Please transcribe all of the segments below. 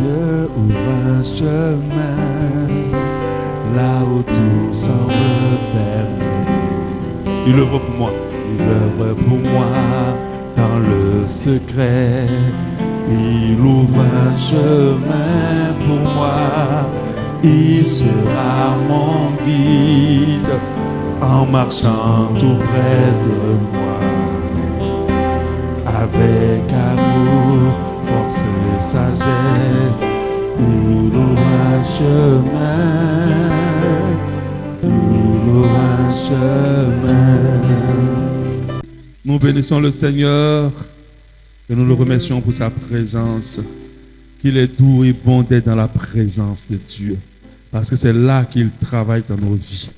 Dieu ouvre un chemin là où tout semble fermé. Il œuvre pour moi. Il œuvre pour moi dans le secret. Il ouvre un chemin pour moi. Il sera mon guide en marchant tout près de moi. Avec amour, force et sagesse, il ouvre un chemin. Il ouvre un chemin. Nous bénissons le Seigneur et nous le remercions pour sa présence. Qu'il est doux et bon d'être dans la présence de Dieu. Parce que c'est là qu'il travaille dans nos vies.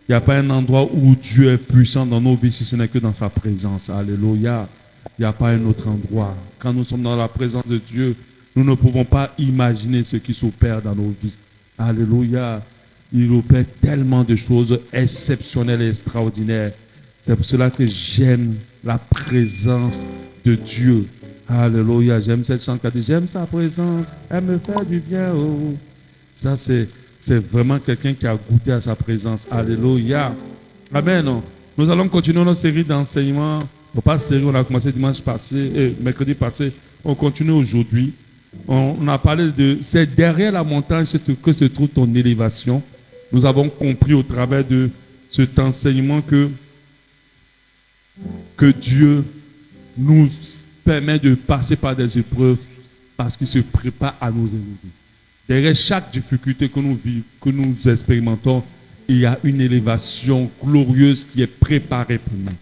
Il n'y a pas un endroit où Dieu est puissant dans nos vies si ce n'est que dans sa présence. Alléluia. Il n'y a pas un autre endroit. Quand nous sommes dans la présence de Dieu, nous ne pouvons pas imaginer ce qui s'opère dans nos vies. Alléluia. Il opère tellement de choses exceptionnelles et extraordinaires. C'est pour cela que j'aime la présence de Dieu. Alléluia. J'aime cette chanson qui dit, j'aime sa présence, elle me fait du bien. Oh. Ça, c'est vraiment quelqu'un qui a goûté à sa présence. Alléluia. Amen. Nous allons continuer notre série d'enseignements. Pas série, on a commencé dimanche passé, mercredi passé. On continue aujourd'hui. On a parlé de, c'est derrière la montagne que se trouve ton élévation. Nous avons compris au travers de cet enseignement que Dieu nous permet de passer par des épreuves parce qu'il se prépare à nous élever. Derrière chaque difficulté que nous expérimentons, il y a une élévation glorieuse qui est préparée pour nous.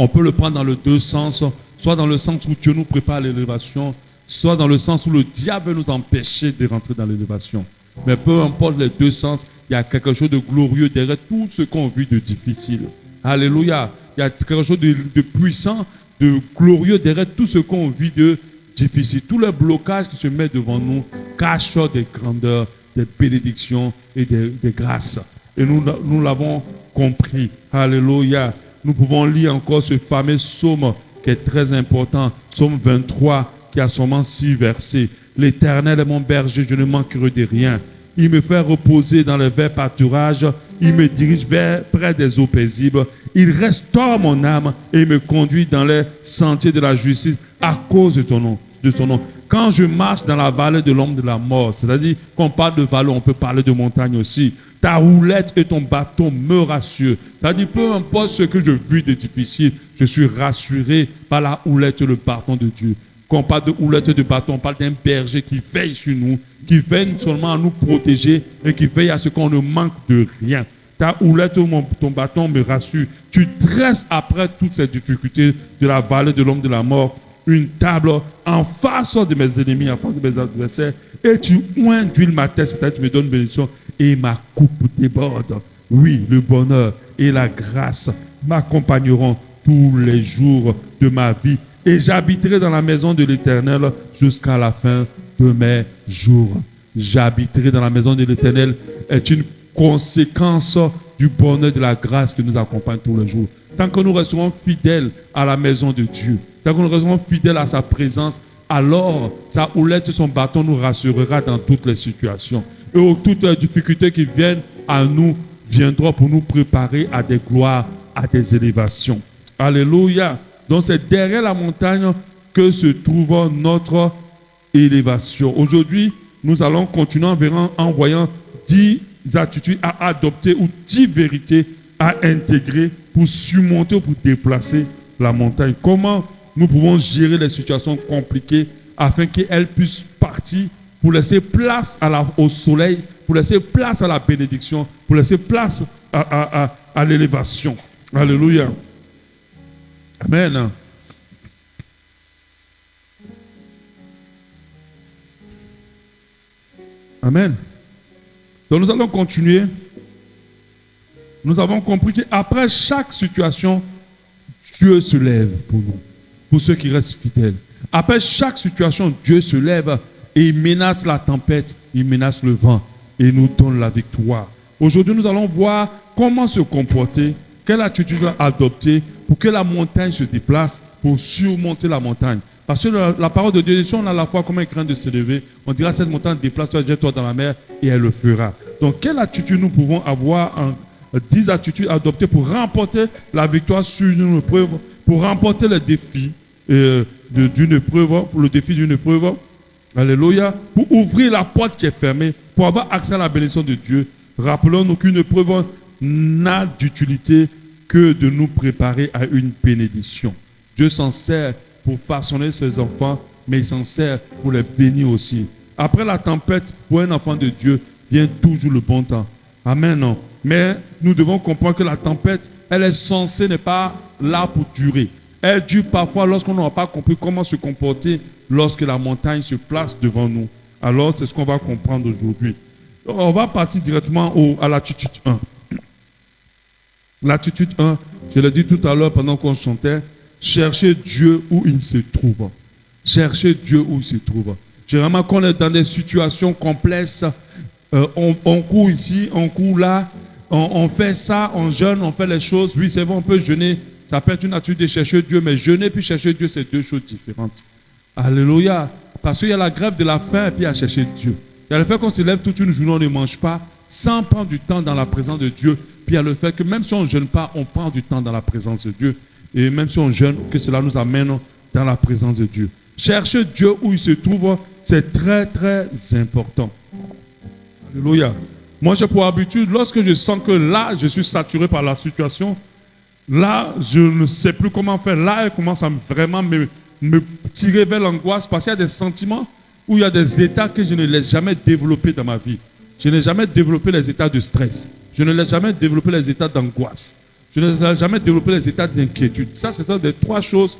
On peut le prendre dans les deux sens, soit dans le sens où Dieu nous prépare à l'élévation, soit dans le sens où le diable veut nous empêcher de rentrer dans l'élévation. Mais peu importe les deux sens, il y a quelque chose de glorieux derrière tout ce qu'on vit de difficile. Alléluia. Il y a quelque chose de puissant, de glorieux derrière tout ce qu'on vit de difficile. Tous les blocages qui se mettent devant nous cachent des grandeurs, des bénédictions et des grâces. Et nous l'avons compris. Alléluia. Nous pouvons lire encore ce fameux psaume qui est très important. Psaume 23 qui a seulement 6 versets. L'Éternel est mon berger, je ne manquerai de rien. Il me fait reposer dans les verts pâturages. Il me dirige vers près des eaux paisibles. Il restaure mon âme et me conduit dans les sentiers de la justice à cause de ton nom. Quand je marche dans la vallée de l'ombre de la mort, c'est-à-dire qu'on parle de vallée, on peut parler de montagne aussi. Ta roulette et ton bâton me rassurent. C'est-à-dire, peu importe ce que je vis de difficile, je suis rassuré par la houlette et le bâton de Dieu. Quand on parle de houlette et de bâton, on parle d'un berger qui veille sur nous, qui veille seulement à nous protéger et qui veille à ce qu'on ne manque de rien. Ta houlette ou ton bâton me rassure. Tu dresses après toutes ces difficultés de la vallée de l'homme de la mort une table en face de mes ennemis, en face de mes adversaires, et tu oins d'huile ma tête, c'est-à-dire tu me donnes bénédiction, et ma coupe déborde. Oui, le bonheur et la grâce m'accompagneront tous les jours de ma vie, et j'habiterai dans la maison de l'Éternel jusqu'à la fin de mes jours. J'habiterai dans la maison de l'Éternel est une conséquence du bonheur et de la grâce qui nous accompagne tous les jours. Tant que nous resterons fidèles à la maison de Dieu, tant que nous resterons fidèles à sa présence, alors sa houlette et son bâton nous rassurera dans toutes les situations. Et toutes les difficultés qui viennent à nous viendront pour nous préparer à des gloires, à des élévations. Alléluia. Donc c'est derrière la montagne que se trouve notre élévation. Aujourd'hui, nous allons continuer en voyant 10 attitudes à adopter ou 10 vérités à intégrer pour surmonter ou pour déplacer la montagne. Comment nous pouvons gérer les situations compliquées afin qu'elles puissent partir pour laisser place au soleil, pour laisser place à la bénédiction, pour laisser place à l'élévation. Alléluia. Amen. Amen. Donc nous allons continuer. Nous avons compris qu'après chaque situation, Dieu se lève pour nous, pour ceux qui restent fidèles. Après chaque situation, Dieu se lève et il menace la tempête, il menace le vent et nous donne la victoire. Aujourd'hui, nous allons voir comment se comporter, quelle attitude adopter pour que la montagne se déplace, pour surmonter la montagne. Parce que la parole de Dieu, si on a la foi comme un craint de s'élever, on dira cette montagne, déplace-toi, jette-toi dans la mer, et elle le fera. Donc, quelle attitude nous pouvons avoir 10 attitudes adoptées pour remporter la victoire sur une épreuve, pour remporter le défi d'une épreuve, pour le défi d'une épreuve. Alléluia. Pour ouvrir la porte qui est fermée, pour avoir accès à la bénédiction de Dieu. Rappelons-nous qu'une épreuve n'a d'utilité que de nous préparer à une bénédiction. Dieu s'en sert pour façonner ses enfants, mais il s'en sert pour les bénir aussi. Après la tempête, pour un enfant de Dieu, vient toujours le bon temps. Amen. Non. Mais nous devons comprendre que la tempête, elle est censée n'est pas là pour durer. Elle dure parfois lorsqu'on n'a pas compris comment se comporter lorsque la montagne se place devant nous. Alors, c'est ce qu'on va comprendre aujourd'hui. On va partir directement à l'attitude 1. L'attitude 1, je l'ai dit tout à l'heure pendant qu'on chantait, chercher Dieu où il se trouve. Chercher Dieu où il se trouve. Généralement, quand on est dans des situations complexes, on court ici, on court là, on fait ça, on jeûne, on fait les choses. Oui, c'est bon, on peut jeûner. Ça peut être une attitude de chercher Dieu, mais jeûner puis chercher Dieu, c'est deux choses différentes. Alléluia. Parce qu'il y a la grève de la faim et puis il y a chercher Dieu. Il y a le fait qu'on se lève toute une journée, on ne mange pas, sans prendre du temps dans la présence de Dieu. Puis il y a le fait que même si on ne jeûne pas, on prend du temps dans la présence de Dieu. Et même si on jeûne, que cela nous amène dans la présence de Dieu. Chercher Dieu où il se trouve, c'est très, très important. Alléluia. Moi, j'ai pour habitude, lorsque je sens que là, je suis saturé par la situation, là, je ne sais plus comment faire. Là, elle commence à vraiment me tirer vers l'angoisse parce qu'il y a des sentiments où il y a des états que je ne laisse jamais développer dans ma vie. Je n'ai jamais développé les états de stress. Je ne laisse jamais développer les états d'angoisse. Je ne laisse jamais développer les états d'inquiétude. Ça, c'est ça des trois choses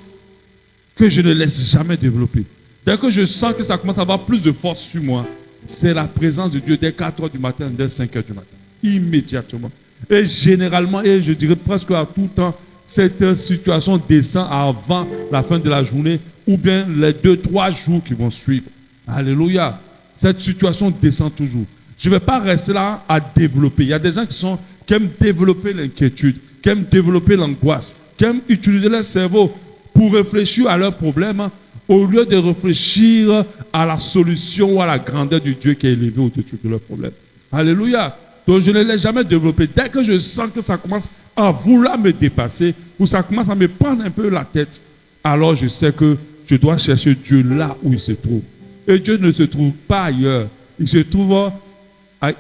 que je ne laisse jamais développer. Dès que je sens que ça commence à avoir plus de force sur moi, c'est la présence de Dieu dès 4 heures du matin, dès 5 heures du matin. Immédiatement. Et généralement, et je dirais presque à tout temps, cette situation descend avant la fin de la journée ou bien les 2-3 jours qui vont suivre. Alléluia. Cette situation descend toujours. Je ne vais pas rester là à développer. Il y a des gens qui aiment développer l'inquiétude, qui aiment développer l'angoisse, qui aiment utiliser leur cerveau pour réfléchir à leurs problèmes au lieu de réfléchir à la solution ou à la grandeur du Dieu qui est élevé au-dessus de leurs problèmes. Alléluia. Donc je ne l'ai jamais développé. Dès que je sens que ça commence à vouloir me dépasser ou ça commence à me prendre un peu la tête, alors je sais que je dois chercher Dieu là où il se trouve. Et Dieu ne se trouve pas ailleurs. Il se trouve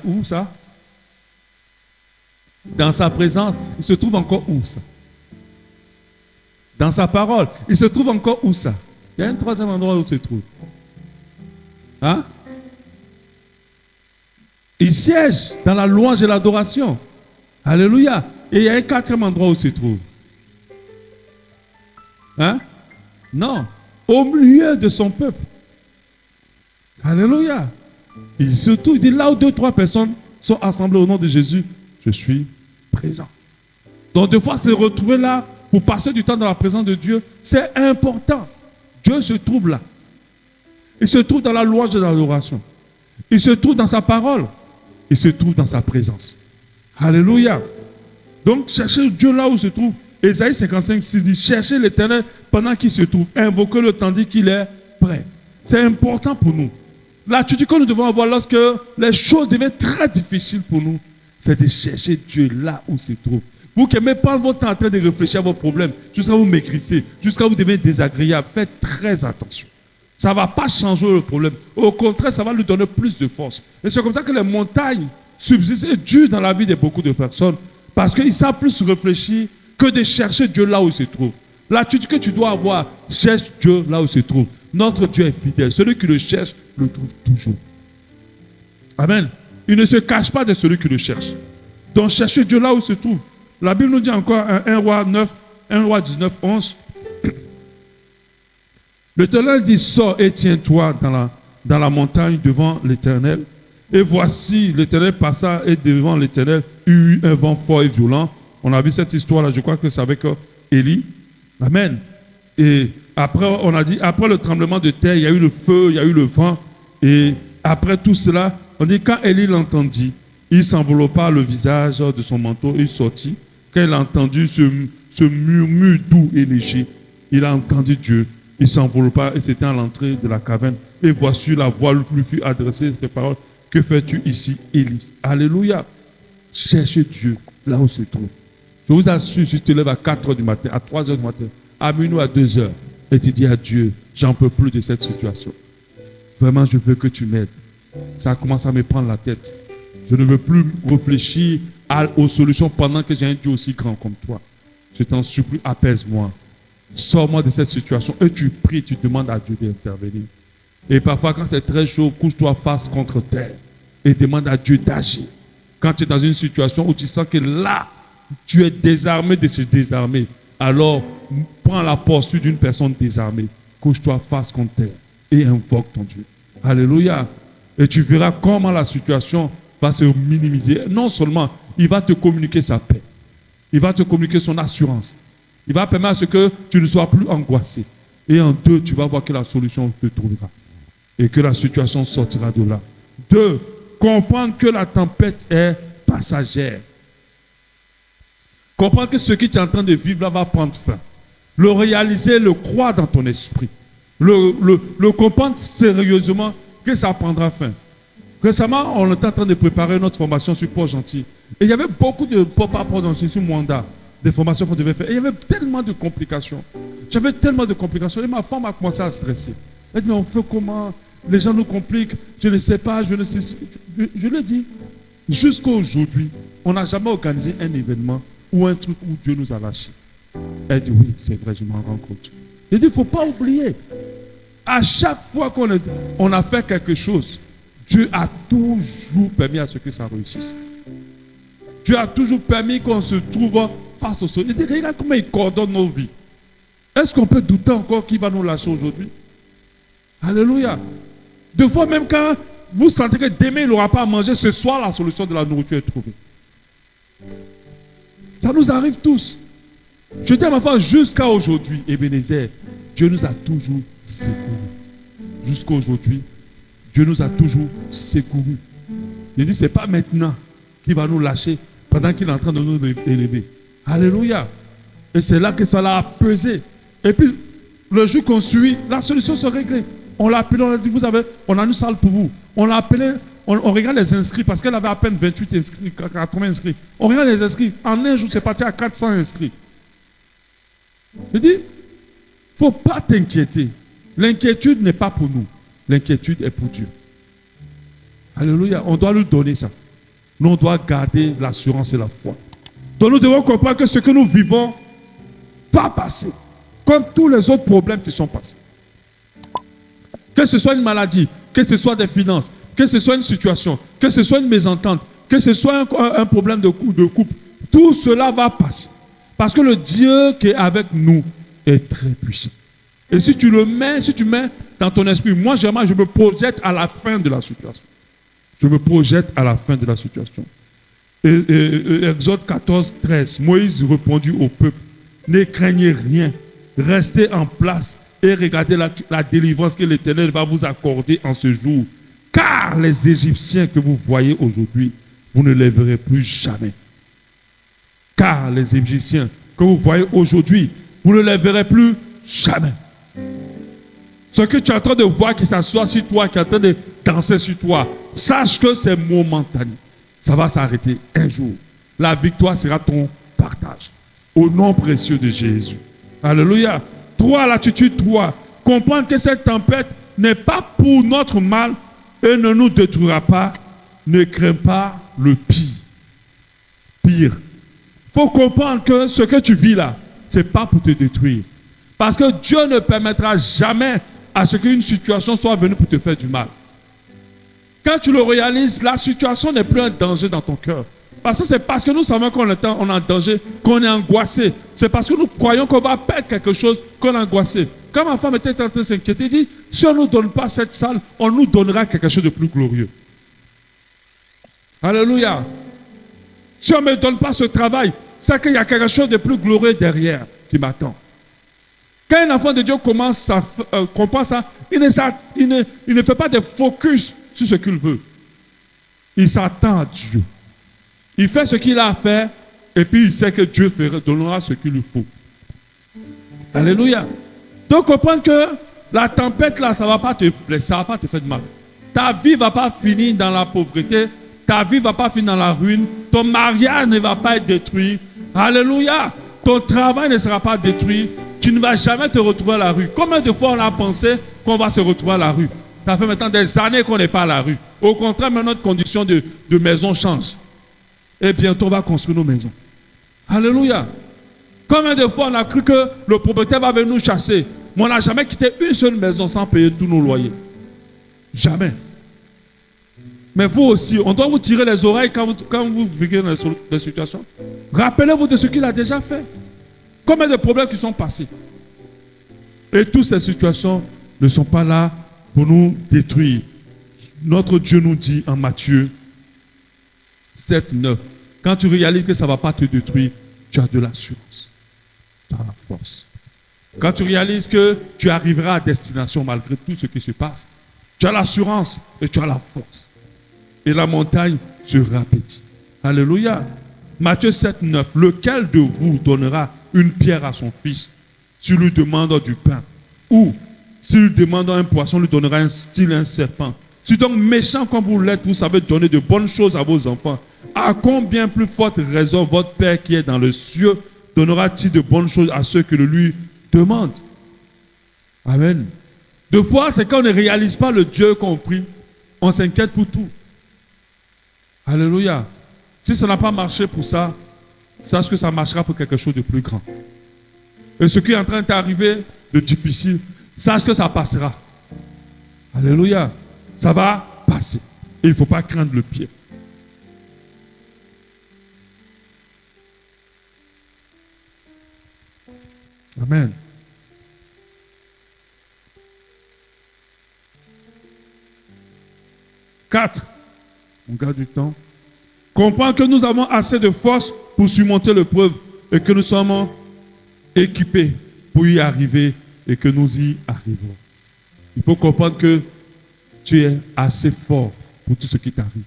où ça? Dans sa présence. Il se trouve encore où ça? Dans sa parole. Il se trouve encore où ça? Il y a un troisième endroit où il se trouve. Hein? Il siège dans la louange et l'adoration. Alléluia. Et il y a un quatrième endroit où il se trouve. Hein? Non. Au milieu de son peuple. Alléluia. Il se trouve, il dit là où 2-3 personnes sont assemblées au nom de Jésus, je suis présent. Donc, des fois, se retrouver là pour passer du temps dans la présence de Dieu, c'est important. Dieu se trouve là. Il se trouve dans la louange de l'adoration. Il se trouve dans sa parole. Il se trouve dans sa présence. Alléluia. Donc, cherchez Dieu là où il se trouve. Ésaïe 55, 6 dit, cherchez l'Éternel pendant qu'il se trouve. Invoquez-le tandis qu'il est prêt. C'est important pour nous. L'attitude que nous devons avoir lorsque les choses deviennent très difficiles pour nous, c'est de chercher Dieu là où il se trouve. Vous qui n'aimez pas votre temps en train de réfléchir à vos problèmes, jusqu'à vous maigrissez, jusqu'à vous devenez désagréable, faites très attention. Ça ne va pas changer le problème. Au contraire, ça va lui donner plus de force. Et c'est comme ça que les montagnes subsistent et durent dans la vie de beaucoup de personnes. Parce qu'ils savent plus réfléchir que de chercher Dieu là où il se trouve. L'attitude que tu dois avoir, cherche Dieu là où il se trouve. Notre Dieu est fidèle. Celui qui le cherche, le trouve toujours. Amen. Il ne se cache pas de celui qui le cherche. Donc, cherchez Dieu là où il se trouve. La Bible nous dit encore, 1 Roi 19, 11. L'Éternel dit, sors et tiens-toi dans la montagne devant l'Éternel. Et voici, l'Éternel passa et devant l'Éternel eut un vent fort et violent. On a vu cette histoire-là, je crois que c'est avec Élie. Amen. Et après, on a dit, après le tremblement de terre, il y a eu le feu, il y a eu le vent. Et après tout cela, on dit, quand Élie l'entendit, il s'enveloppa le visage de son manteau et il sortit. Quand il a entendu ce murmure doux et léger, il a entendu Dieu. Il s'enveloppa et s'était à l'entrée de la caverne. Et voici la voix lui fut adressée ces paroles. Que fais-tu ici, Élie? Alléluia. Cherchez Dieu là où se trouve. Je vous assure, si tu te lèves à 4 h du matin, à 3 h du matin, à minuit ou à 2 h, et tu dis à Dieu, j'en peux plus de cette situation. Vraiment, je veux que tu m'aides. Ça commence à me prendre la tête. Je ne veux plus réfléchir aux solutions pendant que j'ai un Dieu aussi grand comme toi. Je t'en supplie, apaise-moi. Sors-moi de cette situation. Et tu pries, tu demandes à Dieu d'intervenir. Et parfois, quand c'est très chaud, couche-toi face contre terre et demande à Dieu d'agir. Quand tu es dans une situation où tu sens que là, tu es désarmé de se désarmer, alors prends la posture d'une personne désarmée. Couche-toi face contre terre et invoque ton Dieu. Alléluia. Et tu verras comment la situation va se minimiser. Non seulement, il va te communiquer sa paix. Il va te communiquer son assurance. Il va permettre à ce que tu ne sois plus angoissé. Et en 2, tu vas voir que la solution te trouvera. Et que la situation sortira de là. 2, comprendre que la tempête est passagère. Comprendre que ce que tu es en train de vivre là va prendre fin. Le réaliser, le croire dans ton esprit. Le comprendre sérieusement que ça prendra fin. Récemment, on était en train de préparer notre formation sur Port-Gentil. Et il y avait beaucoup de Port-Gentil sur Mwanda, des formations qu'on devait faire. Et il y avait tellement de complications. J'avais tellement de complications. Et ma femme a commencé à stresser. Elle dit, mais on fait comment? Les gens nous compliquent. Je ne sais pas, je ne sais. Je le dis. Jusqu'à aujourd'hui, on n'a jamais organisé un événement ou un truc où Dieu nous a lâchés. Elle dit, oui, c'est vrai, je m'en rends compte. Il dit, il ne faut pas oublier. À chaque fois qu'on a fait quelque chose, Dieu a toujours permis à ce que ça réussisse. Dieu a toujours permis qu'on se trouve face au soleil. Il dit, regarde comment il coordonne nos vies. Est-ce qu'on peut douter encore qu'il va nous lâcher aujourd'hui? Alléluia. Deux fois, même quand vous sentez que demain il n'aura pas à manger, ce soir la solution de la nourriture est trouvée. Ça nous arrive tous. Je dis à ma femme, jusqu'à aujourd'hui, Ebenezer, Dieu nous a toujours secourus. Jusqu'à aujourd'hui, Dieu nous a toujours secourus. Il dit, ce n'est pas maintenant qu'il va nous lâcher pendant qu'il est en train de nous élever. Alléluia. Et c'est là que ça l'a pesé. Et puis, le jour qu'on suit, la solution se réglait. On l'a appelé, on a dit, on a une salle pour vous. On l'a appelé, on regarde les inscrits parce qu'elle avait à peine 28 inscrits, 80 inscrits. On regarde les inscrits. En un jour, c'est parti à 400 inscrits. Je dis, il ne faut pas t'inquiéter. L'inquiétude n'est pas pour nous. L'inquiétude est pour Dieu. Alléluia. On doit lui donner ça. Nous, on doit garder l'assurance et la foi. Donc, nous devons comprendre que ce que nous vivons va passer. Comme tous les autres problèmes qui sont passés. Que ce soit une maladie, que ce soit des finances, que ce soit une situation, que ce soit une mésentente, que ce soit un problème de couple, tout cela va passer. Parce que le Dieu qui est avec nous est très puissant. Et si tu mets dans ton esprit, moi, je me projette à la fin de la situation. Je me projette à la fin de la situation. Et Exode 14, 13, Moïse répondit au peuple, ne craignez rien, restez en place et regardez la délivrance que l'Éternel va vous accorder en ce jour. Car les Égyptiens que vous voyez aujourd'hui, vous ne les verrez plus jamais. Car les Égyptiens que vous voyez aujourd'hui, vous ne les verrez plus jamais. Ce que tu es en train de voir qui s'assoit sur toi, qui est en train de danser sur toi, sache que c'est momentané. Ça va s'arrêter un jour. La victoire sera ton partage. Au nom précieux de Jésus. Alléluia. 3, l'attitude 3. Comprendre que cette tempête n'est pas pour notre mal et ne nous détruira pas. Ne crains pas le pire. Pire. Il faut comprendre que ce que tu vis là, ce n'est pas pour te détruire. Parce que Dieu ne permettra jamais à ce qu'une situation soit venue pour te faire du mal. Quand tu le réalises, la situation n'est plus un danger dans ton cœur. Parce que c'est parce que nous savons qu'on est en danger, qu'on est angoissé. C'est parce que nous croyons qu'on va perdre quelque chose qu'on est angoissé. Quand ma femme était en train de s'inquiéter, elle dit, si on ne nous donne pas cette salle, on nous donnera quelque chose de plus glorieux. Alléluia. Si on ne me donne pas ce travail, c'est qu'il y a quelque chose de plus glorieux derrière qui m'attend. Quand un enfant de Dieu commence à comprendre ça, il ne fait pas de focus sur ce qu'il veut. Il s'attend à Dieu. Il fait ce qu'il a à faire et puis il sait que Dieu donnera ce qu'il lui faut. Alléluia. Donc comprendre que la tempête là, ça ne va pas te blesser, ça ne va pas te faire de mal. Ta vie ne va pas finir dans la pauvreté, ta vie ne va pas finir dans la ruine, ton mariage ne va pas être détruit. Alléluia. Ton travail ne sera pas détruit. Tu ne vas jamais te retrouver à la rue. Combien de fois on a pensé qu'on va se retrouver à la rue? Ça fait maintenant des années qu'on n'est pas à la rue. Au contraire, maintenant notre condition de maison change. Et bientôt on va construire nos maisons. Alléluia. Combien de fois on a cru que le propriétaire va venir nous chasser? Mais on n'a jamais quitté une seule maison sans payer tous nos loyers. Jamais. Mais vous aussi, on doit vous tirer les oreilles quand vous vivez dans des situations. Rappelez-vous de ce qu'il a déjà fait. Combien de problèmes qui sont passés. Et toutes ces situations ne sont pas là pour nous détruire. Notre Dieu nous dit en Matthieu 7, 9, quand tu réalises que ça ne va pas te détruire, tu as de l'assurance. Tu as la force. Quand tu réalises que tu arriveras à destination malgré tout ce qui se passe, tu as l'assurance et tu as la force. Et la montagne se rapetit. Alléluia. Matthieu 7, 9. Lequel de vous donnera une pierre à son fils s'il lui demande du pain? Ou s'il lui demande un poisson, lui donnera un serpent? Si donc méchant comme vous l'êtes, vous savez donner de bonnes choses à vos enfants, à combien plus forte raison votre Père qui est dans le ciel donnera-t-il de bonnes choses à ceux qui le lui demandent? Amen. Deux fois, c'est quand on ne réalise pas le Dieu qu'on prie, on s'inquiète pour tout. Alléluia. Si ça n'a pas marché pour ça, sache que ça marchera pour quelque chose de plus grand. Et ce qui est en train d'arriver de difficile, sache que ça passera. Alléluia. Ça va passer. Et il ne faut pas craindre le pire. Amen. Quatre. On garde du temps. Comprends que nous avons assez de force pour surmonter l'épreuve et que nous sommes équipés pour y arriver et que nous y arrivons. Il faut comprendre que tu es assez fort pour tout ce qui t'arrive.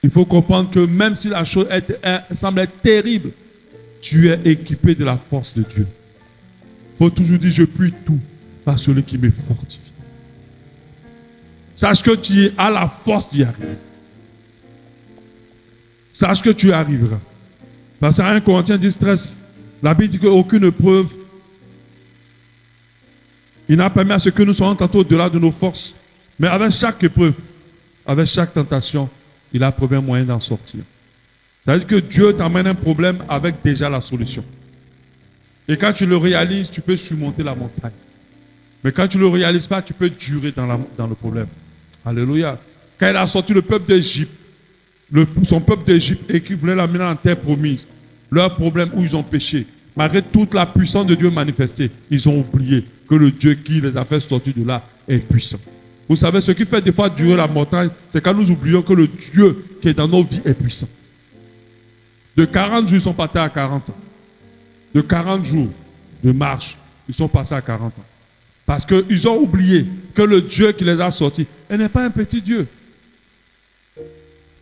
Il faut comprendre que même si la chose semble être terrible, tu es équipé de la force de Dieu. Il faut toujours dire, je puis tout par celui qui me fortifie. Sache que tu as la force d'y arriver. Sache que tu y arriveras. Parce que 1 Corinthiens 10, 13, la Bible dit qu'aucune épreuve, il n'a permis à ce que nous soyons tantôt au-delà de nos forces. Mais avec chaque épreuve, avec chaque tentation, il a trouvé un moyen d'en sortir. Ça veut dire que Dieu t'amène un problème avec déjà la solution. Et quand tu le réalises, tu peux surmonter la montagne. Mais quand tu ne le réalises pas, tu peux durer dans le problème. Alléluia. Quand il a sorti le peuple d'Égypte, son peuple d'Égypte, et qui voulait l'amener en terre promise, leur problème où ils ont péché, malgré toute la puissance de Dieu manifestée, ils ont oublié que le Dieu qui les a fait sortir de là est puissant. Vous savez, ce qui fait des fois durer la montagne, c'est quand nous oublions que le Dieu qui est dans nos vies est puissant. De 40 jours, ils sont passés à 40 ans. De 40 jours de marche, ils sont passés à 40 ans. Parce qu'ils ont oublié que le Dieu qui les a sortis, il n'est pas un petit Dieu.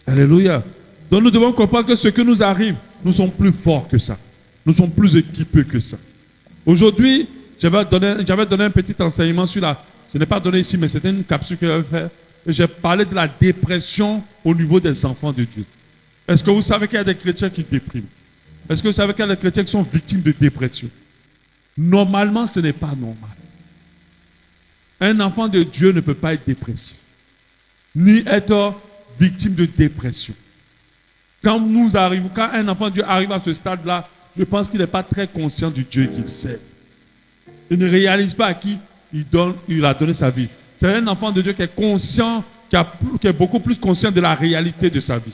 Alléluia. Donc nous devons comprendre que ce qui nous arrive, nous sommes plus forts que ça. Nous sommes plus équipés que ça. Aujourd'hui, j'avais donné un petit enseignement sur je n'ai pas donné ici, mais c'était une capsule que j'avais faite. Et j'ai parlé de la dépression au niveau des enfants de Dieu. Est-ce que vous savez qu'il y a des chrétiens qui dépriment? Est-ce que vous savez qu'il y a des chrétiens qui sont victimes de dépression? Normalement, ce n'est pas normal. Un enfant de Dieu ne peut pas être dépressif, ni être victime de dépression. Quand un enfant de Dieu arrive à ce stade-là, je pense qu'il n'est pas très conscient du Dieu qu'il sert. Il ne réalise pas à qui il a donné sa vie. C'est un enfant de Dieu qui est conscient, qui est beaucoup plus conscient de la réalité de sa vie,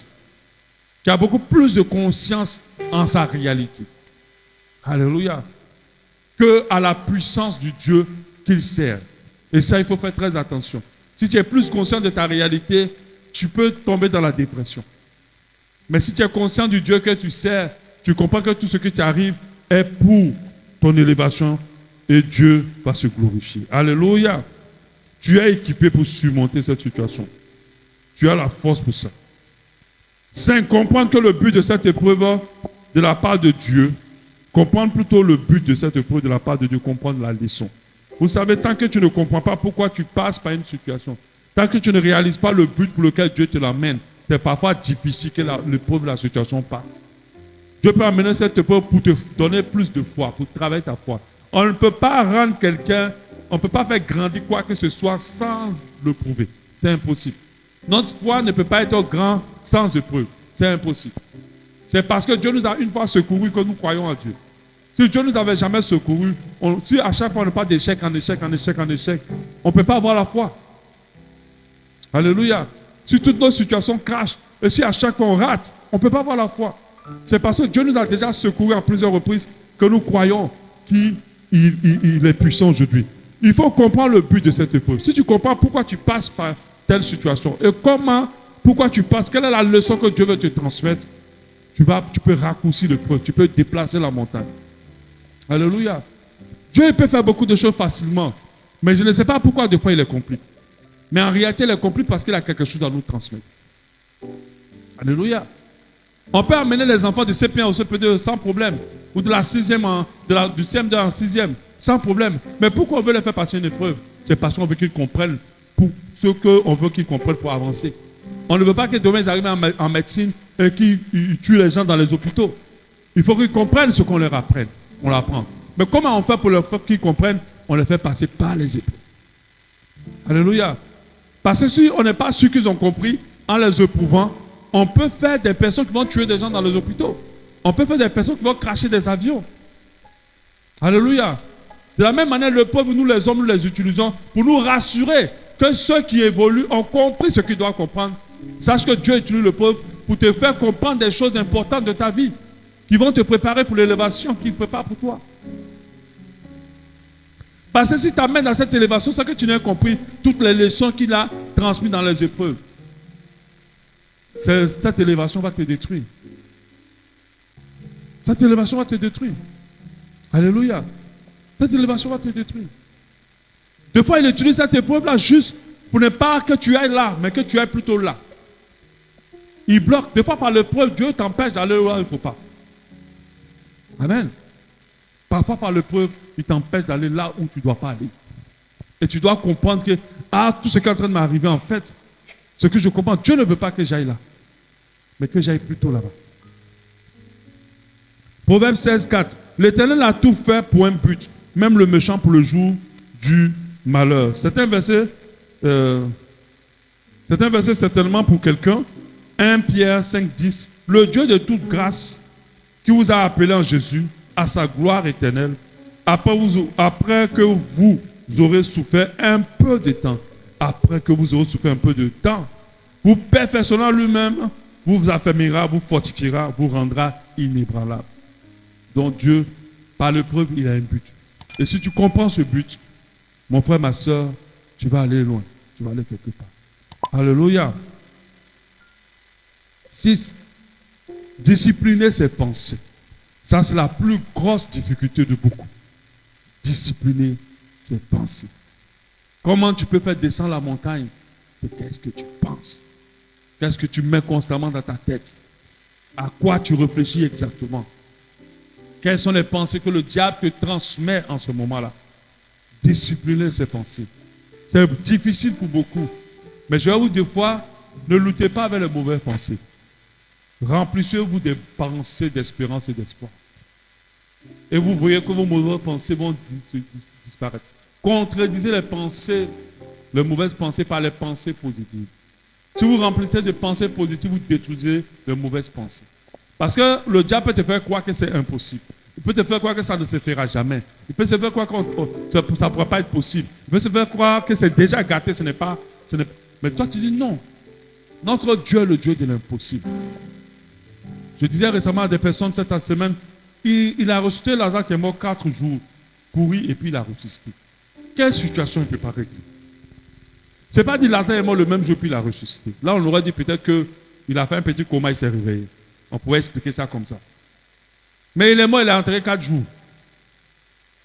qui a beaucoup plus de conscience en sa réalité. Alléluia. Que à la puissance du Dieu qu'il sert. Et ça, il faut faire très attention. Si tu es plus conscient de ta réalité, tu peux tomber dans la dépression. Mais si tu es conscient du Dieu que tu sers, tu comprends que tout ce qui t'arrive est pour ton élévation et Dieu va se glorifier. Alléluia. Tu es équipé pour surmonter cette situation. Tu as la force pour ça. 5. Comprendre que le but de cette épreuve de la part de Dieu, Comprendre plutôt le but de cette épreuve de la part de Dieu, comprendre la leçon. Vous savez, tant que tu ne comprends pas pourquoi tu passes par une situation, tant que tu ne réalises pas le but pour lequel Dieu te l'amène, c'est parfois difficile que l'épreuve de la situation parte. Dieu peut amener cette épreuve pour te donner plus de foi, pour travailler ta foi. On ne peut pas rendre quelqu'un, on ne peut pas faire grandir quoi que ce soit sans le prouver. C'est impossible. Notre foi ne peut pas être grand sans épreuve. C'est impossible. C'est parce que Dieu nous a une fois secourus que nous croyons en Dieu. Si Dieu ne nous avait jamais secourus, si à chaque fois on n'a pas d'échec en échec, en échec, en échec, on ne peut pas avoir la foi. Alléluia. Si toutes nos situations crachent, et si à chaque fois on rate, on ne peut pas avoir la foi. C'est parce que Dieu nous a déjà secourus à plusieurs reprises que nous croyons qu'il est puissant aujourd'hui. Il faut comprendre le but de cette épreuve. Si tu comprends pourquoi tu passes par telle situation et pourquoi tu passes, quelle est la leçon que Dieu veut te transmettre, tu peux raccourcir l'épreuve, tu peux déplacer la montagne. Alléluia. Dieu peut faire beaucoup de choses facilement, mais je ne sais pas pourquoi des fois il est compliqué. Mais en réalité, il est compliqué parce qu'il a quelque chose à nous transmettre. Alléluia. On peut amener les enfants de CP1 au CP2 sans problème, ou de la 6e, du CM2 en 6e, sans problème. Mais pourquoi on veut les faire passer une épreuve? C'est parce qu'on veut qu'ils comprennent pour ce qu'on veut qu'ils comprennent pour avancer. On ne veut pas que demain ils arrivent en médecine et qu'ils tuent les gens dans les hôpitaux. Il faut qu'ils comprennent ce qu'on leur apprenne. On l'apprend. Mais comment on fait pour leur faire qu'ils comprennent? On les fait passer par les épreuves. Alléluia. Parce que si on n'est pas sûr qu'ils ont compris, en les éprouvant, on peut faire des personnes qui vont tuer des gens dans les hôpitaux. On peut faire des personnes qui vont cracher des avions. Alléluia. De la même manière, le pauvre, nous les hommes, nous les utilisons pour nous rassurer que ceux qui évoluent ont compris ce qu'ils doivent comprendre. Sache que Dieu utilise le pauvre pour te faire comprendre des choses importantes de ta vie qui vont te préparer pour l'élévation qu'il prépare pour toi. Parce que si tu amènes à cette élévation, c'est que tu n'as compris toutes les leçons qu'il a transmises dans les épreuves. Cette élévation va te détruire. Cette élévation va te détruire. Alléluia. Cette élévation va te détruire. Des fois, il utilise cette épreuve-là juste pour ne pas que tu ailles là, mais que tu ailles plutôt là. Il bloque. Des fois, par l'épreuve, Dieu t'empêche d'aller là où il ne faut pas. Amen. Parfois, par l'épreuve, il t'empêche d'aller là où tu ne dois pas aller. Et tu dois comprendre que, tout ce qui est en train de m'arriver, en fait, ce que je comprends, Dieu ne veut pas que j'aille là, mais que j'aille plutôt là-bas. Proverbe 16, 4. L'Éternel a tout fait pour un but, même le méchant pour le jour du malheur. C'est un verset certainement pour quelqu'un. 1 Pierre 5, 10. Le Dieu de toute grâce qui vous a appelé en Jésus à sa gloire éternelle, après que vous aurez souffert un peu de temps, vous perfectionnant lui-même, vous affermira, vous fortifiera, vous rendra inébranlable. Donc Dieu, par l'épreuve, il a un but. Et si tu comprends ce but, mon frère, ma soeur, tu vas aller loin. Tu vas aller quelque part. Alléluia. 6. Discipliner ses pensées. Ça, c'est la plus grosse difficulté de beaucoup. Discipliner ses pensées. Comment tu peux faire descendre la montagne? C'est qu'est-ce que tu penses? Qu'est-ce que tu mets constamment dans ta tête? À quoi tu réfléchis exactement? Quelles sont les pensées que le diable te transmet en ce moment-là? Discipliner ses pensées. C'est difficile pour beaucoup. Mais je vais vous dire, des fois, ne luttez pas avec les mauvaises pensées. Remplissez-vous des pensées d'espérance et d'espoir. Et vous voyez que vos mauvaises pensées vont disparaître. Contredisez les mauvaises pensées par les pensées positives. Si vous remplissez de pensées positives, vous détruisez les mauvaises pensées. Parce que le diable peut te faire croire que c'est impossible. Il peut te faire croire que ça ne se fera jamais. Il peut te faire croire que ça ne pourra pas être possible. Il peut te faire croire que c'est déjà gâté, mais toi tu dis non. Notre Dieu est le Dieu de l'impossible. Je disais récemment à des personnes cette semaine, il a ressuscité Lazare qui est mort 4 jours, couru et puis il a ressuscité. Quelle situation il ne peut pas régler? Ce n'est pas dit Lazare est mort le même jour puis il a ressuscité. Là on aurait dit peut-être qu'il a fait un petit coma, il s'est réveillé. On pourrait expliquer ça comme ça. Mais il est mort, il est enterré 4 jours.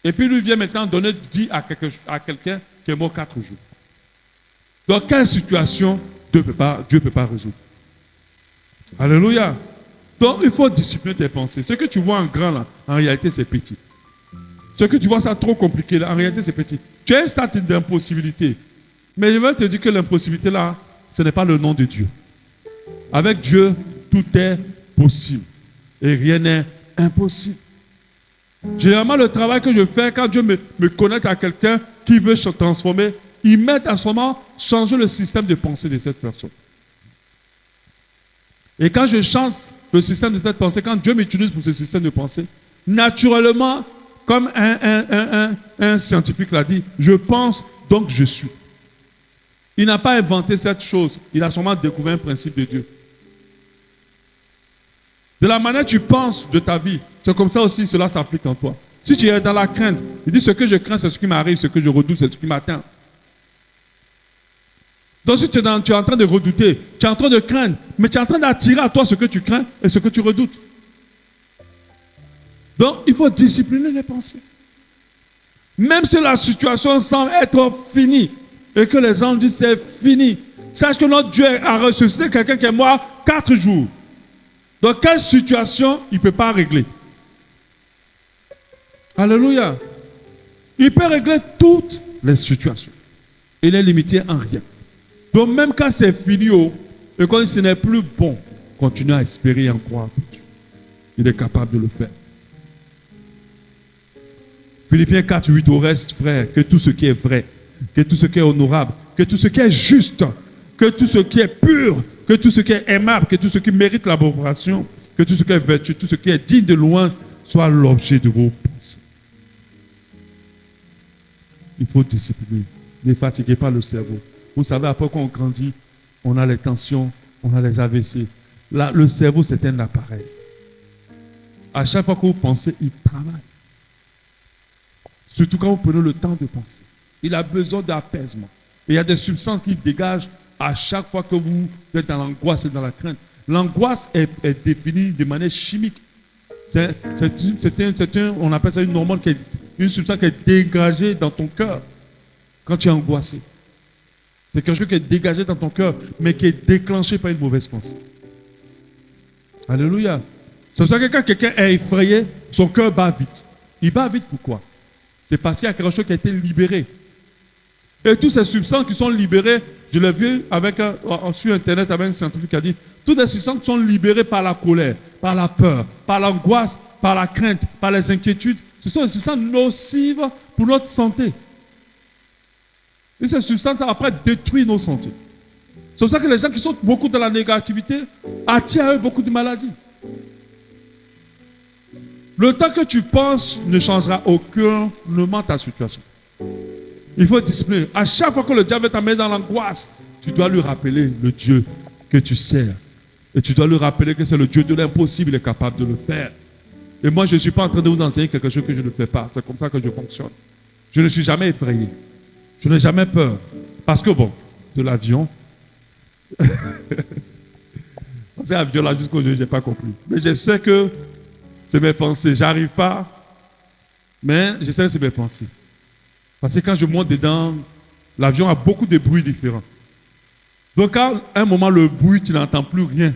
Et puis lui vient maintenant donner vie à quelqu'un qui est mort 4 jours. Donc quelle situation Dieu ne peut pas résoudre? Alléluia. Donc, il faut discipliner tes pensées. Ce que tu vois en grand, là, en réalité, c'est petit. Ce que tu vois ça trop compliqué, là, en réalité, c'est petit. Tu as un statut d'impossibilité. Mais je vais te dire que l'impossibilité, là, ce n'est pas le nom de Dieu. Avec Dieu, tout est possible. Et rien n'est impossible. Généralement, le travail que je fais, quand Dieu me connecte à quelqu'un qui veut se transformer, il m'aide à ce moment changer le système de pensée de cette personne. Et quand je change le système de cette pensée, quand Dieu m'utilise pour ce système de pensée, naturellement, comme un scientifique l'a dit, je pense, donc je suis. Il n'a pas inventé cette chose, il a seulement découvert un principe de Dieu. De la manière que tu penses de ta vie, c'est comme ça aussi cela s'applique en toi. Si tu es dans la crainte, il dit ce que je crains, c'est ce qui m'arrive, ce que je redoute, c'est ce qui m'atteint. Donc si tu es en train de redouter, tu es en train de craindre, mais tu es en train d'attirer à toi ce que tu crains et ce que tu redoutes. Donc il faut discipliner les pensées. Même si la situation semble être finie et que les gens disent c'est fini, sache que notre Dieu a ressuscité quelqu'un qui est mort 4 jours. Dans quelle situation il ne peut pas régler? Alléluia. Il peut régler toutes les situations. Il n'est limité en rien. Donc même quand c'est fini, et quand ce n'est plus bon, continue à espérer et en croire en Dieu. Il est capable de le faire. Philippiens 4, 8, au reste, frère, que tout ce qui est vrai, que tout ce qui est honorable, que tout ce qui est juste, que tout ce qui est pur, que tout ce qui est aimable, que tout ce qui mérite l'approbation, que tout ce qui est vertu, tout ce qui est digne de louange, soit l'objet de vos pensées. Il faut discipliner. Ne fatiguez pas le cerveau. Vous savez, après qu'on grandit, on a les tensions, on a les AVC. Là, le cerveau, c'est un appareil. À chaque fois que vous pensez, il travaille. Surtout quand vous prenez le temps de penser. Il a besoin d'apaisement. Et il y a des substances qui dégagent à chaque fois que vous êtes dans l'angoisse et dans la crainte. L'angoisse est définie de manière chimique. On appelle ça une hormone, une substance qui est dégagée dans ton cœur quand tu es angoissé. C'est quelque chose qui est dégagé dans ton cœur, mais qui est déclenché par une mauvaise pensée. Alléluia. C'est pour ça que quand quelqu'un est effrayé, son cœur bat vite. Il bat vite pourquoi? C'est parce qu'il y a quelque chose qui a été libéré. Et toutes ces substances qui sont libérées, je l'ai vu sur Internet avec un scientifique qui a dit, toutes les substances sont libérées par la colère, par la peur, par l'angoisse, par la crainte, par les inquiétudes. Ce sont des substances nocives pour notre santé. Et ces substances, après, détruisent nos santé. C'est pour ça que les gens qui sont beaucoup dans la négativité attirent à eux beaucoup de maladies. Le temps que tu penses ne changera aucunement ta situation. Il faut discipliner. À chaque fois que le diable t'amène dans l'angoisse, tu dois lui rappeler le Dieu que tu sers. Et tu dois lui rappeler que c'est le Dieu de l'impossible, il est capable de le faire. Et moi, je ne suis pas en train de vous enseigner quelque chose que je ne fais pas. C'est comme ça que je fonctionne. Je ne suis jamais effrayé. Je n'ai jamais peur. Parce que bon, de l'avion, c'est l'avion là jusqu'aujourd'hui, je n'ai pas compris. Mais je sais que c'est mes pensées. J'arrive pas, mais je sais que c'est mes pensées. Parce que quand je monte dedans, l'avion a beaucoup de bruits différents. Donc, à un moment, le bruit, tu n'entends plus rien.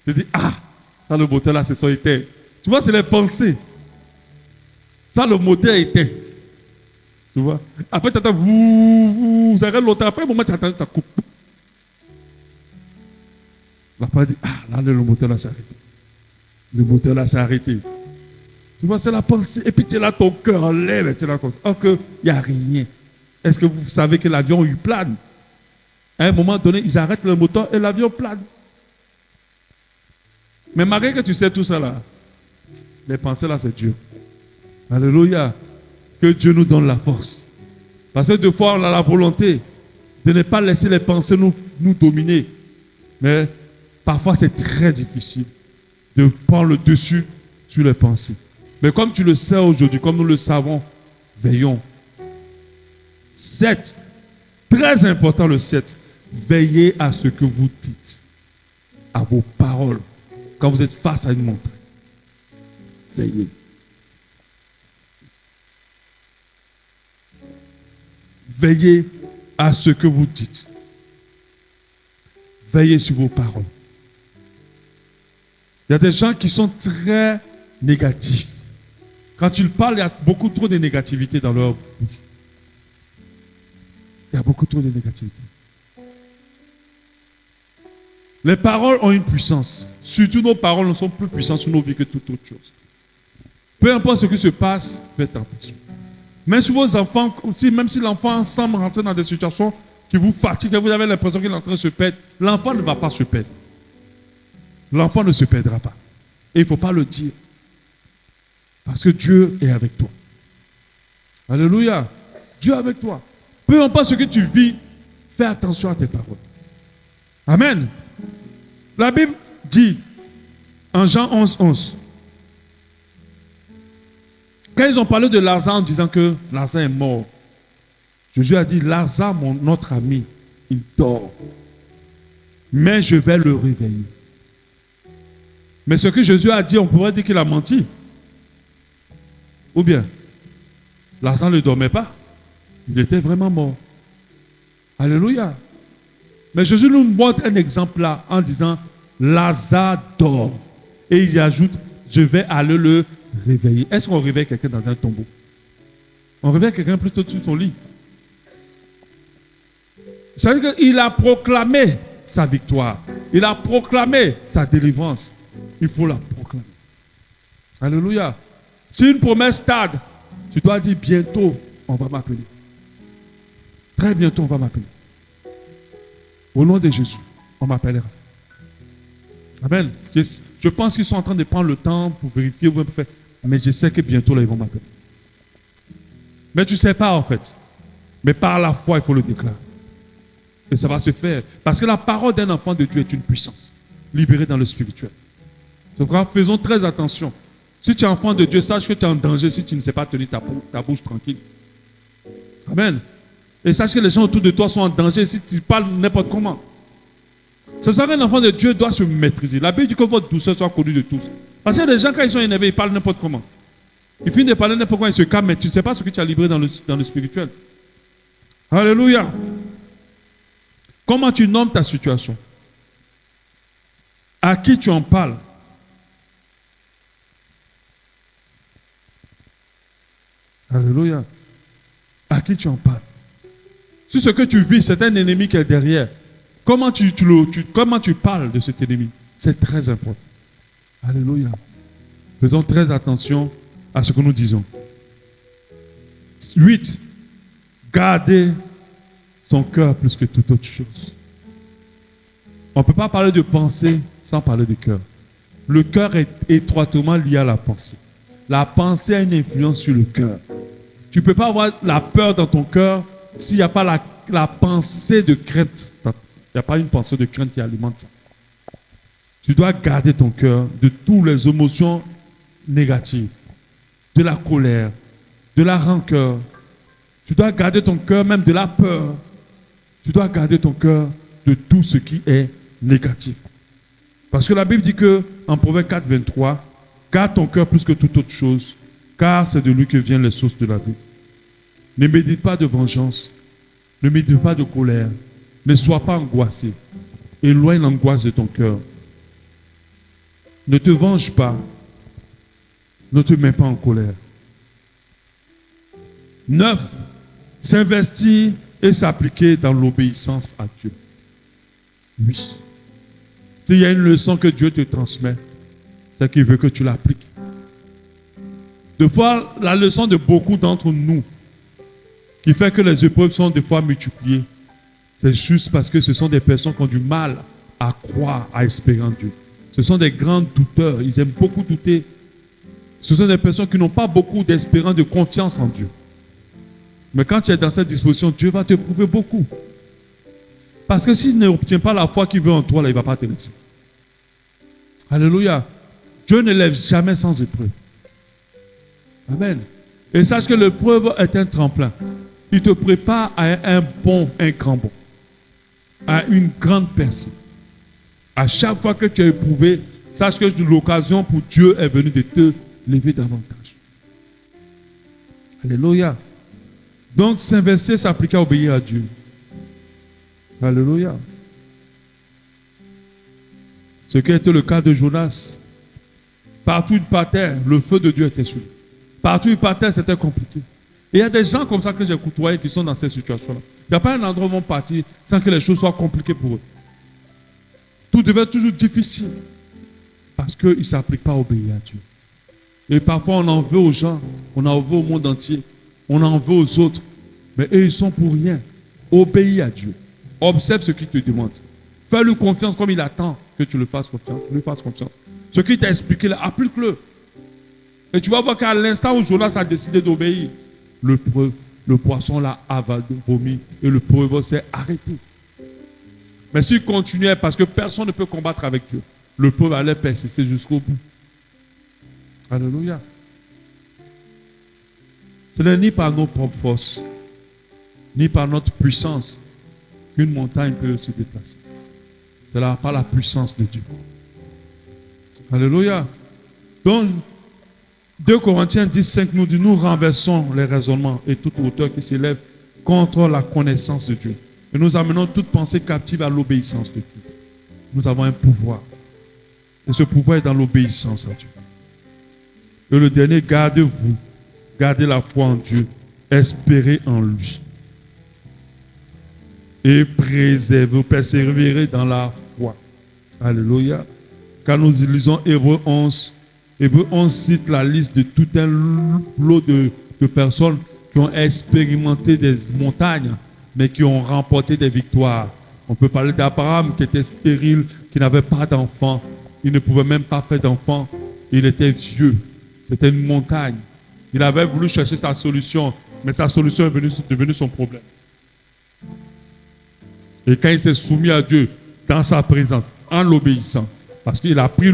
Tu te dis, ah, ça, le moteur là, c'est son éteint. Tu vois, c'est les pensées. Ça, le moteur est éteint. Tu vois. Après, tu entends, vous arrêtez longtemps. Après, un moment, tu entends, ça coupe. Après, tu dis, ah, là, le moteur là s'est arrêté. Le moteur là s'est arrêté. Tu vois, c'est la pensée. Et puis tu es là, ton cœur en l'air, tu es là comme ça. Or qu'il n'y a rien. Est-ce que vous savez que l'avion, il plane? À un moment donné, ils arrêtent le moteur et l'avion plane. Mais malgré que tu sais tout ça là, les pensées là, c'est Dieu. Alléluia. Que Dieu nous donne la force. Parce que des fois, on a la volonté de ne pas laisser les pensées nous dominer. Mais parfois, c'est très difficile de prendre le dessus sur les pensées. Mais comme tu le sais aujourd'hui, comme nous le savons, veillons. 7. Très important le 7. Veillez à ce que vous dites, à vos paroles, quand vous êtes face à une montagne. Veillez. Veillez à ce que vous dites. Veillez sur vos paroles. Il y a des gens qui sont très négatifs. Quand ils parlent, il y a beaucoup trop de négativité dans leur bouche. Il y a beaucoup trop de négativité. Les paroles ont une puissance. Surtout nos paroles ne sont plus puissantes sur nos vies que toute autre chose. Peu importe ce qui se passe, faites attention. Même si vos enfants, même si l'enfant semble rentrer dans des situations qui vous fatiguent, et vous avez l'impression qu'il est en train de se perdre, l'enfant ne va pas se perdre. L'enfant ne se perdra pas. Et il ne faut pas le dire. Parce que Dieu est avec toi. Alléluia. Dieu est avec toi. Peu importe ce que tu vis, fais attention à tes paroles. Amen. La Bible dit, en Jean 11, 11, quand ils ont parlé de Lazare en disant que Lazare est mort, Jésus a dit, Lazare, notre ami, il dort. Mais je vais le réveiller. Mais ce que Jésus a dit, on pourrait dire qu'il a menti. Ou bien, Lazare ne dormait pas. Il était vraiment mort. Alléluia. Mais Jésus nous montre un exemple là en disant, Lazare dort. Et il ajoute, je vais aller le réveiller. Est-ce qu'on réveille quelqu'un dans un tombeau? On réveille quelqu'un plutôt sur son lit. Ça veut dire qu'il a proclamé sa victoire. Il a proclamé sa délivrance. Il faut la proclamer. Alléluia. Si une promesse tarde, tu dois dire bientôt, on va m'appeler. Très bientôt, on va m'appeler. Au nom de Jésus, on m'appellera. Amen. Je pense qu'ils sont en train de prendre le temps pour vérifier, pour faire. Mais je sais que bientôt, là, ils vont m'appeler. Mais tu ne sais pas, en fait. Mais par la foi, il faut le déclarer. Et ça va se faire. Parce que la parole d'un enfant de Dieu est une puissance. Libérée dans le spirituel. Donc, faisons très attention. Si tu es enfant de Dieu, sache que tu es en danger si tu ne sais pas tenir ta bouche tranquille. Amen. Et sache que les gens autour de toi sont en danger si tu parles n'importe comment. C'est pour ça qu'un enfant de Dieu doit se maîtriser. La Bible dit que votre douceur soit connue de tous. Parce que les gens, quand ils sont énervés, ils parlent n'importe comment. Ils finissent de parler n'importe comment, ils se calment, mais tu ne sais pas ce que tu as libéré dans le spirituel. Alléluia. Comment tu nommes ta situation? À qui tu en parles? Alléluia. À qui tu en parles? Si ce que tu vis, c'est un ennemi qui est derrière, comment tu parles de cet ennemi? C'est très important. Alléluia. Faisons très attention à ce que nous disons. 8. Gardez son cœur plus que toute autre chose. On ne peut pas parler de pensée sans parler de cœur. Le cœur est étroitement lié à la pensée. La pensée a une influence sur le cœur. Tu ne peux pas avoir la peur dans ton cœur s'il n'y a pas la pensée de crainte. Il n'y a pas une pensée de crainte qui alimente ça. Tu dois garder ton cœur de toutes les émotions négatives, de la colère, de la rancœur. Tu dois garder ton cœur même de la peur. Tu dois garder ton cœur de tout ce qui est négatif. Parce que la Bible dit que en Proverbe 4, 23, garde ton cœur plus que toute autre chose, car c'est de lui que viennent les sources de la vie. Ne médite pas de vengeance, ne médite pas de colère, ne sois pas angoissé. Éloigne l'angoisse de ton cœur. Ne te venge pas, ne te mets pas en colère. 9. S'investir et s'appliquer dans l'obéissance à Dieu. Oui. S'il y a une leçon que Dieu te transmet, c'est qu'il veut que tu l'appliques. Des fois, la leçon de beaucoup d'entre nous, qui fait que les épreuves sont des fois multipliées, c'est juste parce que ce sont des personnes qui ont du mal à croire, à espérer en Dieu. Ce sont des grands douteurs, ils aiment beaucoup douter. Ce sont des personnes qui n'ont pas beaucoup d'espérance, de confiance en Dieu. Mais quand tu es dans cette disposition, Dieu va te prouver beaucoup. Parce que s'il n'obtient pas la foi qu'il veut en toi, là, il ne va pas te laisser. Alléluia. Dieu ne lève jamais sans épreuve. Amen. Et sache que l'épreuve est un tremplin. Il te prépare à un grand bond. À une grande percée. À chaque fois que tu es éprouvé, sache que l'occasion pour Dieu est venue de te lever davantage. Alléluia. Donc, s'investir, s'appliquer à obéir à Dieu. Alléluia. Ce qui était le cas de Jonas. Partout où il partait, le feu de Dieu était sur lui. Partout où il partait, c'était compliqué. Et il y a des gens comme ça que j'ai côtoyés qui sont dans cette situation-là. Il n'y a pas un endroit où ils vont partir sans que les choses soient compliquées pour eux. Tout devient toujours difficile parce qu'ils ne s'appliquent pas à obéir à Dieu. Et parfois, on en veut aux gens, on en veut au monde entier, on en veut aux autres. Mais eux, ils sont pour rien. Obéis à Dieu. Observe ce qu'il te demande. Fais-lui confiance comme il attend que tu lui fasses confiance. Tu lui fasses confiance. Ce qu'il t'a expliqué là, applique-le. Et tu vas voir qu'à l'instant où Jonas a décidé d'obéir, le poisson l'a avalé, vomi, et le pauvre s'est arrêté. Mais s'il continuait, parce que personne ne peut combattre avec Dieu, le peuple allait persister jusqu'au bout. Alléluia. Ce n'est ni par nos propres forces, ni par notre puissance qu'une montagne peut se déplacer. C'est là par la puissance de Dieu. Alléluia. Donc, 2 Corinthiens 10:5 nous dit, nous renversons les raisonnements et toute hauteur qui s'élève contre la connaissance de Dieu. Et nous amenons toute pensée captive à l'obéissance de Christ. Nous avons un pouvoir. Et ce pouvoir est dans l'obéissance à Dieu. Et le dernier, gardez-vous. Gardez la foi en Dieu. Espérez en lui. Et préservez, persévérez dans la foi. Alléluia. Quand nous lisons Hébreux 11, Hébreux 11 cite la liste de tout un lot de personnes qui ont expérimenté des montagnes, mais qui ont remporté des victoires. On peut parler d'Abraham qui était stérile, qui n'avait pas d'enfant. Il ne pouvait même pas faire d'enfant. Il était vieux. C'était une montagne. Il avait voulu chercher sa solution, mais sa solution est devenue son problème. Et quand il s'est soumis à Dieu dans sa présence, en l'obéissant, parce qu'il a pris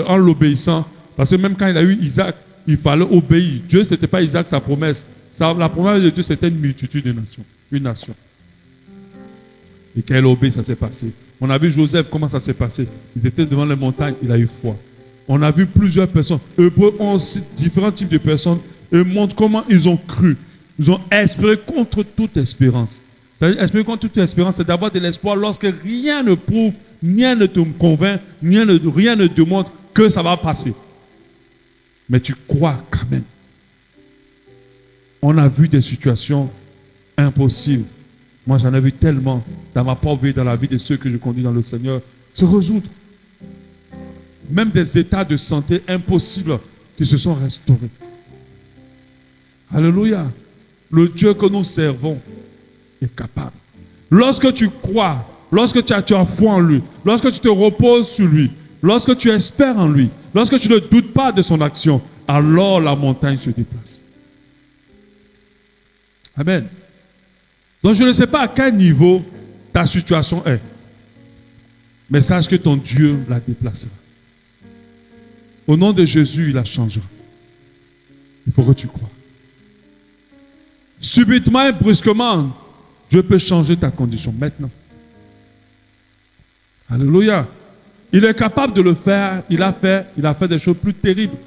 en l'obéissant, parce que même quand il a eu Isaac, il fallait obéir. Dieu, ce n'était pas Isaac sa promesse. La promesse de Dieu, c'était une multitude de nations, une nation. Et quand il a obéi, ça s'est passé. On a vu Joseph, comment ça s'est passé. Il était devant les montagnes, il a eu foi. On a vu plusieurs personnes. Hébreux ont différents types de personnes et montrent comment ils ont cru. Ils ont espéré contre toute espérance. C'est-à-dire, espérer contre toute espérance, c'est d'avoir de l'espoir lorsque rien ne prouve, rien ne te convainc, rien ne démontre que ça va passer. Mais tu crois quand même. On a vu des situations impossibles. Moi, j'en ai vu tellement dans ma propre vie, dans la vie de ceux que je conduis dans le Seigneur, se résoudre. Même des états de santé impossibles qui se sont restaurés. Alléluia. Le Dieu que nous servons est capable. Lorsque tu crois, lorsque tu as foi en lui, lorsque tu te reposes sur lui, lorsque tu espères en lui, lorsque tu ne doutes pas de son action, alors la montagne se déplace. Amen. Donc je ne sais pas à quel niveau ta situation est, mais sache que ton Dieu la déplacera. Au nom de Jésus, il la changera. Il faut que tu crois. Subitement et brusquement, Dieu peut changer ta condition maintenant. Alléluia. Il est capable de le faire. Il a fait des choses plus terribles.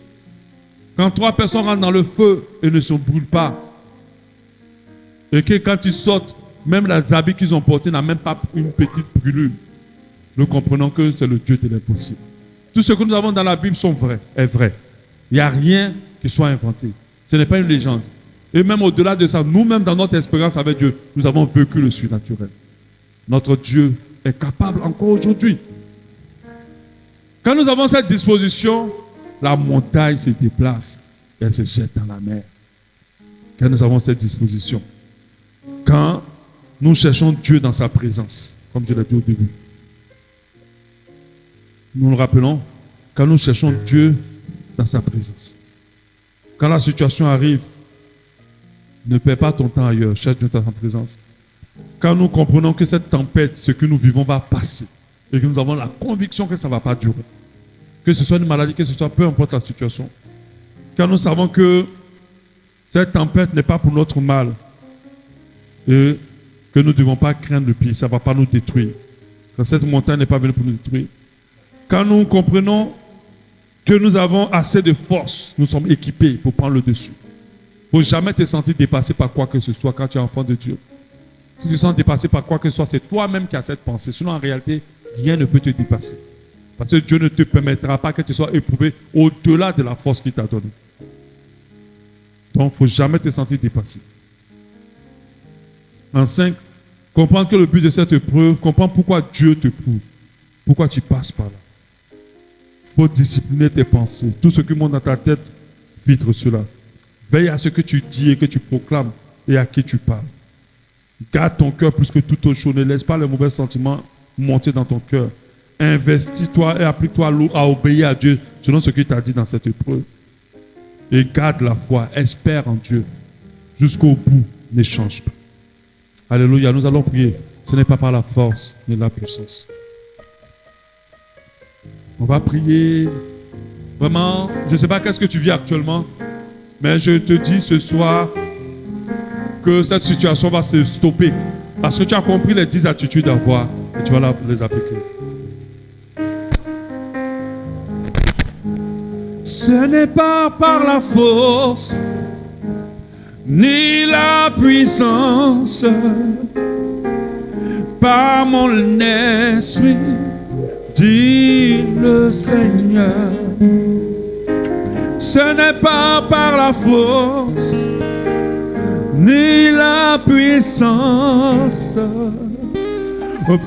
Quand 3 personnes rentrent dans le feu et ne se brûlent pas, et que quand ils sortent, même les habits qu'ils ont portés n'ont même pas une petite brûlure, nous comprenons que c'est le Dieu de l'impossible. Tout ce que nous avons dans la Bible est vrai. Il n'y a rien qui soit inventé. Ce n'est pas une légende. Et même au-delà de ça, nous-mêmes dans notre expérience avec Dieu, nous avons vécu le surnaturel. Notre Dieu est capable encore aujourd'hui. Quand nous avons cette disposition, la montagne se déplace et elle se jette dans la mer. Quand nous avons cette disposition, quand nous cherchons Dieu dans sa présence, comme je l'ai dit au début, nous nous rappelons, quand nous cherchons Dieu dans sa présence, quand la situation arrive, ne perds pas ton temps ailleurs, cherche Dieu dans sa présence. Quand nous comprenons que cette tempête, ce que nous vivons va passer, et que nous avons la conviction que ça ne va pas durer, que ce soit une maladie, que ce soit peu importe la situation, quand nous savons que cette tempête n'est pas pour notre mal, et que nous ne devons pas craindre le pire, ça ne va pas nous détruire, quand cette montagne n'est pas venue pour nous détruire, quand nous comprenons que nous avons assez de force, nous sommes équipés pour prendre le dessus. Il ne faut jamais te sentir dépassé par quoi que ce soit quand tu es enfant de Dieu. Si tu te sens dépassé par quoi que ce soit, c'est toi-même qui as cette pensée. Sinon, en réalité, rien ne peut te dépasser. Parce que Dieu ne te permettra pas que tu sois éprouvé au-delà de la force qu'il t'a donnée. Donc, il ne faut jamais te sentir dépassé. En 5, comprendre que le but de cette épreuve, comprendre pourquoi Dieu te prouve, pourquoi tu passes par là. Il faut discipliner tes pensées. Tout ce qui monte dans ta tête, filtre cela. Veille à ce que tu dis et que tu proclames et à qui tu parles. Garde ton cœur plus que toute autre chose. Ne laisse pas les mauvais sentiments monter dans ton cœur. Investis-toi et applique-toi à obéir à Dieu selon ce qu'il t'a dit dans cette épreuve. Et garde la foi, espère en Dieu. Jusqu'au bout, n'échange pas. Alléluia, nous allons prier. Ce n'est pas par la force, mais la puissance. On va prier. Vraiment, je ne sais pas qu'est-ce que tu vis actuellement, mais je te dis ce soir que cette situation va se stopper. Parce que tu as compris les 10 attitudes à avoir et tu vas les appliquer. Ce n'est pas par la force ni la puissance, par mon esprit, dit le Seigneur. Ce n'est pas par la force ni la puissance,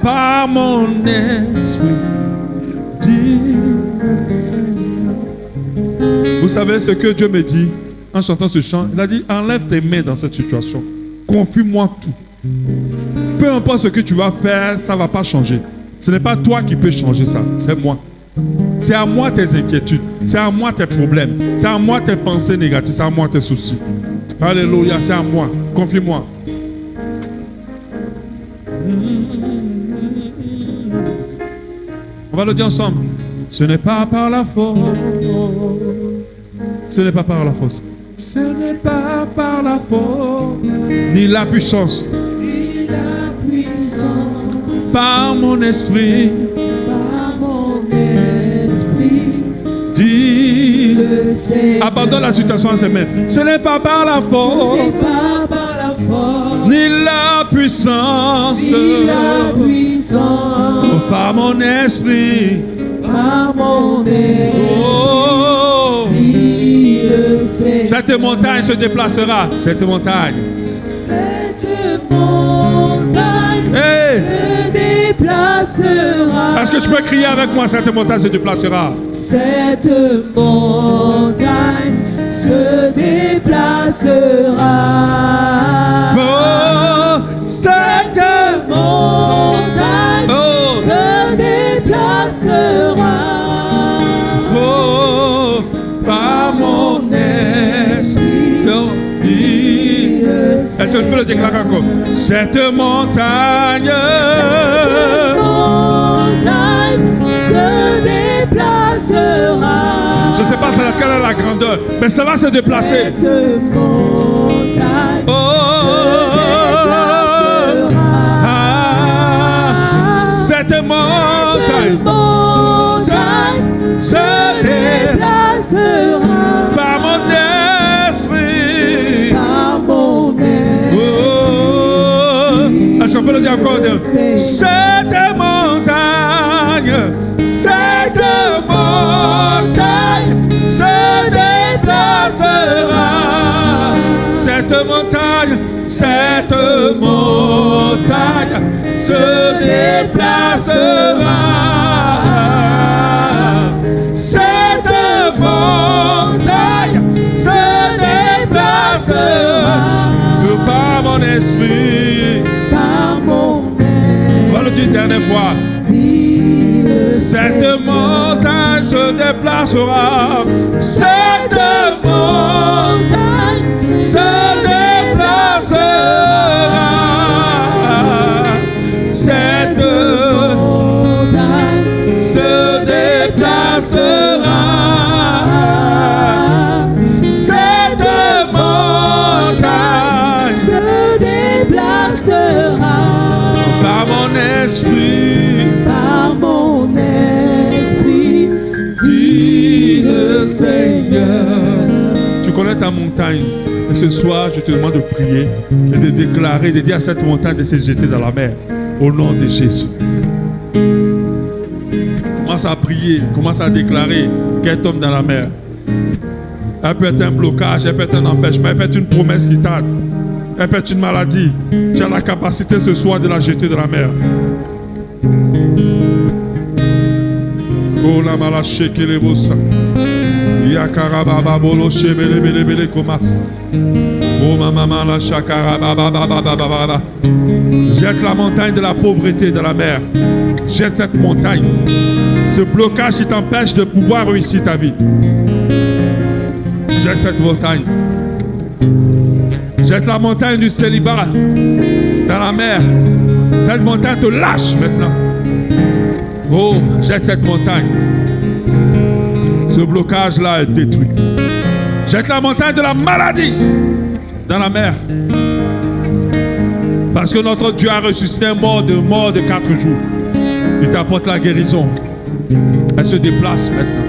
par mon esprit, dit le Seigneur. Vous savez ce que Dieu me dit en chantant ce chant? Il a dit, enlève tes mains dans cette situation. Confie-moi tout. Peu importe ce que tu vas faire, ça ne va pas changer. Ce n'est pas toi qui peux changer ça, c'est moi. C'est à moi tes inquiétudes, c'est à moi tes problèmes, c'est à moi tes pensées négatives, c'est à moi tes soucis. Alléluia, c'est à moi. Confie-moi. On va le dire ensemble. Ce n'est pas par la force. Ce n'est pas par la force. Ce n'est pas par la force. Ni la puissance. Ni la puissance. Par mon esprit. Par mon esprit. Dis. Le Seigneur. Abandonne la situation à ses mains. Ce n'est pas par la force. Ce n'est pas par la force. Ni la puissance. Ni la puissance. Par mon esprit. Par mon esprit. Oh. Dit le Seigneur. Cette montagne se déplacera. Cette montagne. Cette montagne Hey. se déplacera. Est-ce que tu peux crier avec moi? Cette montagne se déplacera. Cette montagne se déplacera. Oh, cette Montagne oh, se déplacera. oh, par mon esprit. Est-ce que tu peux le déclarer encore? Cette montagne. Montagne se déplacera. Je ne sais pas c'est laquelle est la grandeur, mais ça va se déplacer. Cette montagne Cette montagne se déplacera par mon esprit. Par mon esprit. Oh. Est-ce qu'on peut le dire encore? Cette montagne se déplacera. Cette montagne se déplacera. Cette montagne se déplacera par mon esprit. Par mon On va le dire une dernière fois. Cette montagne se déplacera. Cette montagne se déplacera. Cette montagne se déplacera. Cette montagne se déplacera. par mon esprit. Par mon esprit, dit le Seigneur. Tu connais ta montagne. Et ce soir, je te demande de prier et de déclarer, de dire à cette montagne de se jeter dans la mer. Au nom de Jésus. Commence à prier, commence à déclarer qu'elle tombe dans la mer. Elle peut être un blocage, elle peut être un empêchement, elle peut être une promesse qui tarde. Elle peut être une maladie. Tu as la capacité ce soir de la jeter dans la mer. Oh la malache que les bossa. Yakarababa bolo chebele bele bele komas. Oh maman la chakarababa. Jette la montagne de la pauvreté de la mer. Jette cette montagne. Ce blocage qui t'empêche de pouvoir réussir ta vie. Jette cette montagne. Jette la montagne du célibat dans la mer. Cette montagne te lâche maintenant. Oh, jette cette montagne. Ce blocage-là est détruit. Jette la montagne de la maladie dans la mer. Parce que notre Dieu a ressuscité un mort de 4 jours. Il t'apporte la guérison. Elle se déplace maintenant.